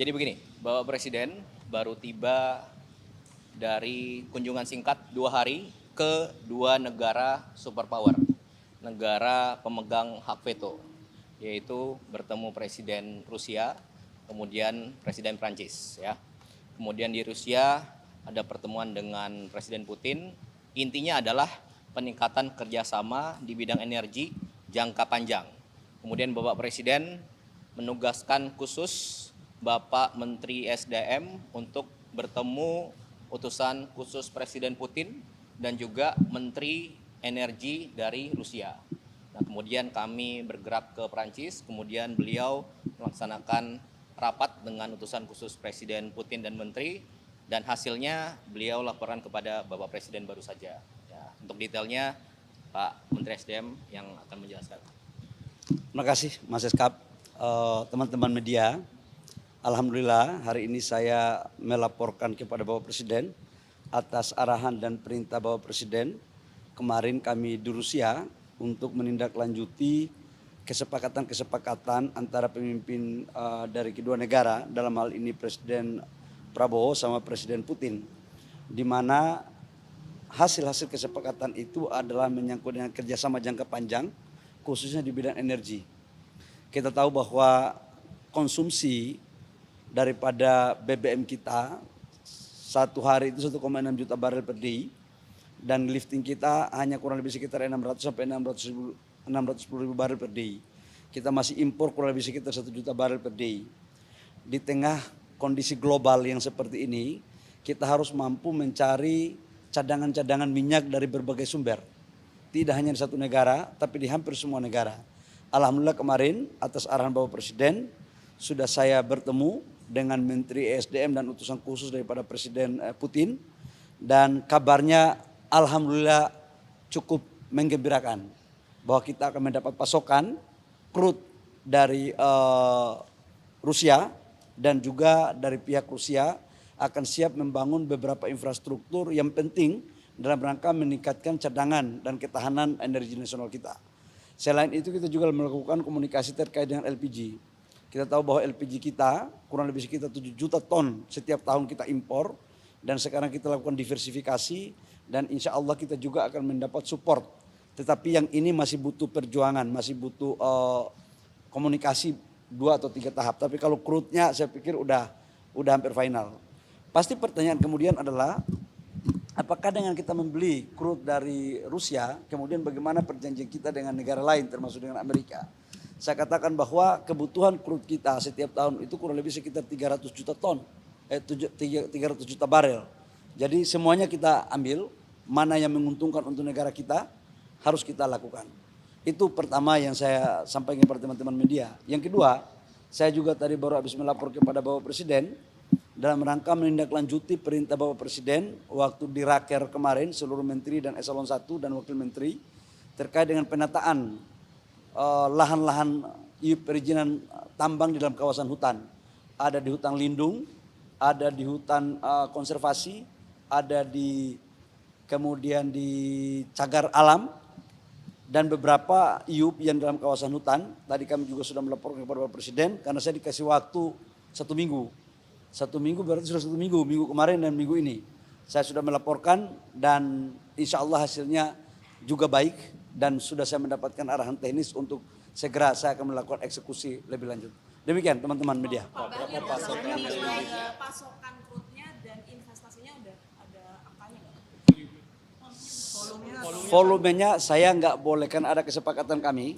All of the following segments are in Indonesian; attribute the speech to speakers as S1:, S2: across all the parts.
S1: Jadi begini, Bapak Presiden baru tiba dari kunjungan singkat 2 hari ke 2 negara superpower, negara pemegang hak veto, yaitu bertemu Presiden Rusia, kemudian Presiden Prancis. Ya. Kemudian di Rusia ada pertemuan dengan Presiden Putin, intinya adalah peningkatan kerjasama di bidang energi jangka panjang. Kemudian Bapak Presiden menugaskan khusus Bapak Menteri SDM untuk bertemu utusan khusus Presiden Putin dan juga Menteri Energi dari Rusia. Nah, kemudian kami bergerak ke Prancis, kemudian beliau melaksanakan rapat dengan utusan khusus Presiden Putin dan Menteri, dan hasilnya beliau laporan kepada Bapak Presiden baru saja. Ya, untuk detailnya Pak Menteri SDM yang akan menjelaskan.
S2: Terima kasih Mas Eskap, teman-teman media. Alhamdulillah hari ini saya melaporkan kepada Bapak Presiden atas arahan dan perintah Bapak Presiden. Kemarin kami di Rusia untuk menindaklanjuti kesepakatan-kesepakatan antara pemimpin dari kedua negara, dalam hal ini Presiden Prabowo sama Presiden Putin, di mana hasil-hasil kesepakatan itu adalah menyangkut dengan kerjasama jangka panjang, khususnya di bidang energi. Kita tahu bahwa konsumsi daripada BBM kita satu hari itu 1,6 juta barel per day, dan lifting kita hanya kurang lebih sekitar 600 sampai 610 ribu barel per day. Kita masih impor kurang lebih sekitar 1 juta barel per day. Di tengah kondisi global yang seperti ini, kita harus mampu mencari cadangan-cadangan minyak dari berbagai sumber. Tidak hanya di satu negara, tapi di hampir semua negara. Alhamdulillah kemarin atas arahan Bapak Presiden sudah saya bertemu dengan Menteri ESDM dan utusan khusus daripada Presiden Putin, dan kabarnya alhamdulillah cukup menggembirakan bahwa kita akan mendapat pasokan crude dari Rusia, dan juga dari pihak Rusia akan siap membangun beberapa infrastruktur yang penting dalam rangka meningkatkan cadangan dan ketahanan energi nasional kita. Selain itu kita juga melakukan komunikasi terkait dengan LPG. Kita tahu bahwa LPG kita kurang lebih sekitar 7 juta ton setiap tahun kita impor, dan sekarang kita lakukan diversifikasi, dan insya Allah kita juga akan mendapat support. Tetapi yang ini masih butuh perjuangan, masih butuh komunikasi 2 atau 3 tahap. Tapi kalau crude-nya saya pikir udah hampir final. Pasti pertanyaan kemudian adalah, apakah dengan kita membeli crude dari Rusia, kemudian bagaimana perjanjian kita dengan negara lain termasuk dengan Amerika? Saya katakan bahwa kebutuhan crude kita setiap tahun itu kurang lebih sekitar 300 juta ton, 300 juta barel. Jadi semuanya kita ambil, mana yang menguntungkan untuk negara kita harus kita lakukan. Itu pertama yang saya sampaikan kepada teman-teman media. Yang kedua, saya juga tadi baru habis melapor kepada Bapak Presiden dalam rangka menindaklanjuti perintah Bapak Presiden waktu di Raker kemarin, seluruh menteri dan eselon 1 dan wakil menteri terkait dengan penataan lahan-lahan perizinan tambang di dalam kawasan hutan. Ada di hutan lindung, ada di hutan konservasi, ada kemudian di cagar alam, dan beberapa IUP yang dalam kawasan hutan. Tadi kami juga sudah melaporkan kepada Bapak Presiden karena saya dikasih waktu 1 minggu. 1 minggu berarti sudah 1 minggu, minggu kemarin dan minggu ini. Saya sudah melaporkan dan insya Allah hasilnya juga baik, dan sudah saya mendapatkan arahan teknis untuk segera saya akan melakukan eksekusi lebih lanjut. Demikian teman-teman media.
S3: Berapa pasokan crude-nya dan investasinya udah ada angkanya nggak?
S2: Volumenya saya nggak boleh, kan ada kesepakatan kami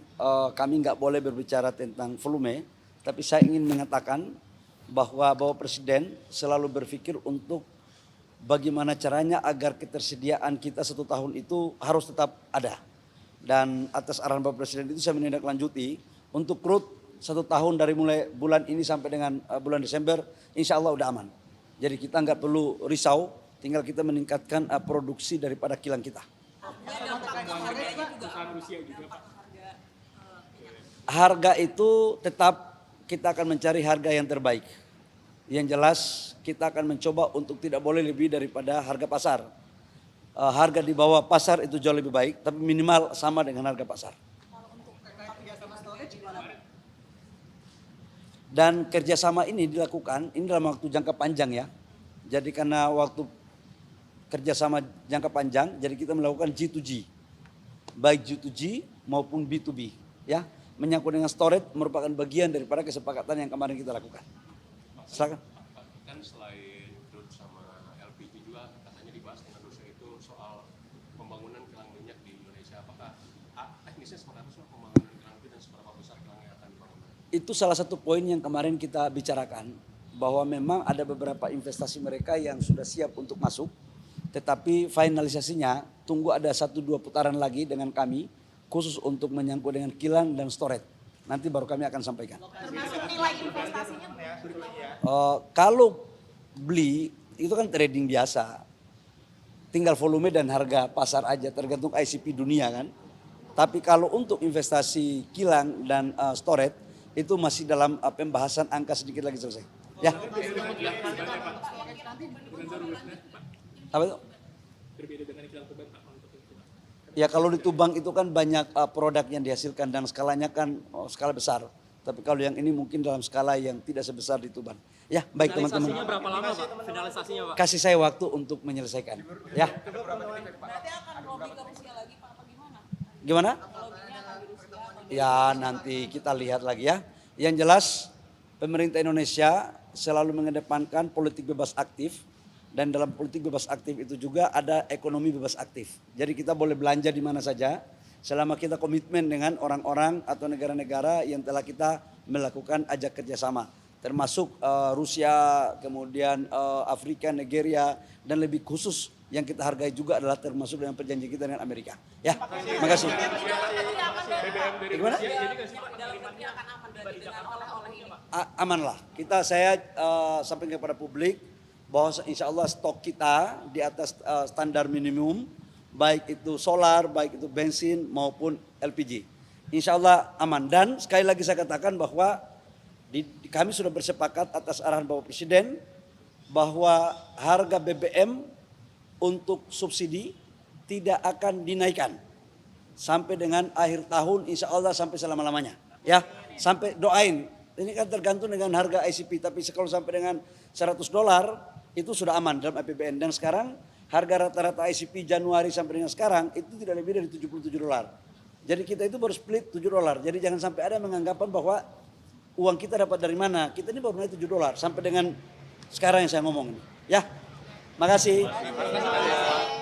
S2: nggak boleh berbicara tentang volume, tapi saya ingin mengatakan bahwa Bapak Presiden selalu berpikir untuk bagaimana caranya agar ketersediaan kita 1 tahun itu harus tetap ada. Dan atas arahan Bapak Presiden itu saya menindaklanjuti untuk crude 1 tahun dari mulai bulan ini sampai dengan bulan Desember, insya Allah udah aman. Jadi kita nggak perlu risau, tinggal kita meningkatkan produksi daripada kilang kita. Harga itu tetap kita akan mencari harga yang terbaik. Yang jelas kita akan mencoba untuk tidak boleh lebih daripada harga pasar. Harga di bawah pasar itu jauh lebih baik, tapi minimal sama dengan harga pasar. Dan kerjasama ini dilakukan, ini dalam waktu jangka panjang ya. Jadi karena waktu kerjasama jangka panjang, jadi kita melakukan G2G. Baik G2G maupun B2B. Ya, menyangkut dengan storage merupakan bagian daripada kesepakatan yang kemarin kita lakukan. Silakan.
S4: Kan selain crude sama LPG juga katanya dibahas dengan Rusia itu soal pembangunan kilang minyak di Indonesia. Apakah teknisnya seperti apa sih pembangunan kilang minyak dan seberapa besar kilang yang akan dibangun?
S2: Itu salah satu poin yang kemarin kita bicarakan, bahwa memang ada beberapa investasi mereka yang sudah siap untuk masuk, tetapi finalisasinya tunggu ada 1-2 putaran lagi dengan kami, khusus untuk menyangkut dengan kilang dan storage. Nanti baru kami akan sampaikan.
S3: Termasuk nilai investasinya
S2: Kalau beli itu kan trading biasa, tinggal volume dan harga pasar aja, tergantung ICP dunia kan. Tapi kalau untuk investasi kilang dan storage itu masih dalam pembahasan, angka sedikit lagi selesai. Ya. Apa itu? Ya kalau di Tuban itu kan banyak produk yang dihasilkan dan skalanya kan skala besar. Tapi kalau yang ini mungkin dalam skala yang tidak sebesar di Tuban. Ya baik teman-teman.
S5: Finalisasinya berapa lama Pak? Finalisasinya Pak?
S2: Kasih saya waktu untuk menyelesaikan. Ya.
S3: berarti akan lobby ke Rusia lagi Pak, apa gimana?
S2: Gimana?
S3: Lobbynya akan di Rusia atau
S2: Ya nanti kita lihat lagi ya. Yang jelas pemerintah Indonesia selalu mengedepankan politik bebas aktif. Dan dalam politik bebas aktif itu juga ada ekonomi bebas aktif. Jadi kita boleh belanja di mana saja selama kita komitmen dengan orang-orang atau negara-negara yang telah kita melakukan ajak kerjasama. Termasuk Rusia, kemudian Afrika, Nigeria, dan lebih khusus yang kita hargai juga adalah termasuk dengan perjanjian kita dengan Amerika. Ya, terima kasih. Gimana?
S3: dalam negeri akan aman berarti dengan oleh-oleh ini.
S2: Amanlah. Saya sampaikan kepada publik bahwa insya Allah stok kita di atas standar minimum, baik itu solar, baik itu bensin maupun LPG. Insya Allah aman. Dan sekali lagi saya katakan bahwa kami sudah bersepakat atas arahan Bapak Presiden bahwa harga BBM untuk subsidi tidak akan dinaikkan sampai dengan akhir tahun, insya Allah sampai selama-lamanya. Ya, sampai doain. Ini kan tergantung dengan harga ICP, tapi kalau sampai dengan $100 itu sudah aman dalam APBN. Dan sekarang harga rata-rata ICP Januari sampai dengan sekarang itu tidak lebih dari $77. Jadi kita itu baru split $7. Jadi jangan sampai ada menganggapan bahwa uang kita dapat dari mana. Kita ini baru naik $7 sampai dengan sekarang yang saya ngomong ini. Ya, makasih.